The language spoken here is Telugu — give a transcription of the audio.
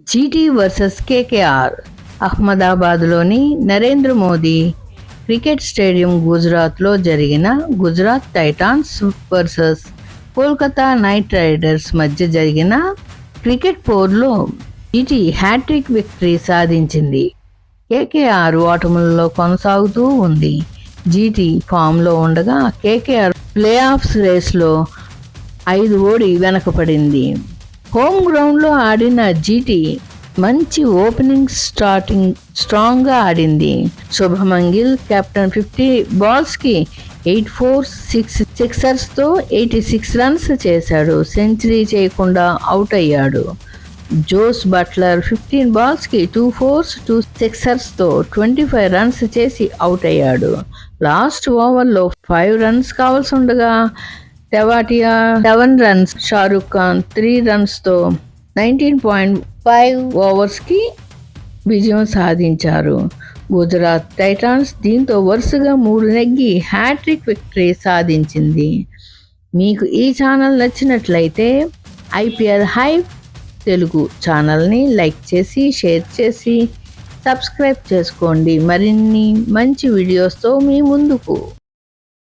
GT versus KKR. అహ్మదాబాద్లోని నరేంద్ర మోదీ క్రికెట్ స్టేడియం గుజరాత్లో జరిగిన Gujarat titans versus Kolkata knight riders మధ్య జరిగిన క్రికెట్ పోర్లో జీటీ హ్యాట్రిక్ విక్టరీ సాధించింది. కేకేఆర్ ఓటములలో కొనసాగుతూ ఉంది. జీటీ ఫామ్లో ఉండగా కేకేఆర్ ప్లే ఆఫ్స్ రేస్లో 5 ఓడి వెనకపడింది. హోమ్ గ్రౌండ్లో ఆడిన జీటీ మంచి ఓపెనింగ్ స్ట్రాంగ్గా ఆడింది. శుభమన్ గిల్ కెప్టెన్ 50 బాల్స్కి 8 6 సిక్సర్స్తో 86 రన్స్ చేశాడు. సెంచరీ చేయకుండా అవుట్ అయ్యాడు. జోస్ బట్లర్ 15 బాల్స్కి 2 2 సిక్సర్స్తో 25 రన్స్ చేసి అవుట్ అయ్యాడు. లాస్ట్ ఓవర్లో 5 రన్స్ కావాల్సి ఉండగా తెవాటియా 7 రన్స్, షారుఖ్ ఖాన్ 3 రన్స్తో 19.5 ఓవర్స్కి విజయం సాధించారు. గుజరాత్ టైటాన్స్ దీంతో వరుసగా 3 నెగ్గి హ్యాట్రిక్ విక్టరీ సాధించింది. మీకు ఈ ఛానల్ నచ్చినట్లయితే ఐపీఎల్ హైప్ తెలుగు ఛానల్ని లైక్ చేసి, షేర్ చేసి, సబ్స్క్రైబ్ చేసుకోండి. మరిన్ని మంచి వీడియోస్తో మీ ముందుకు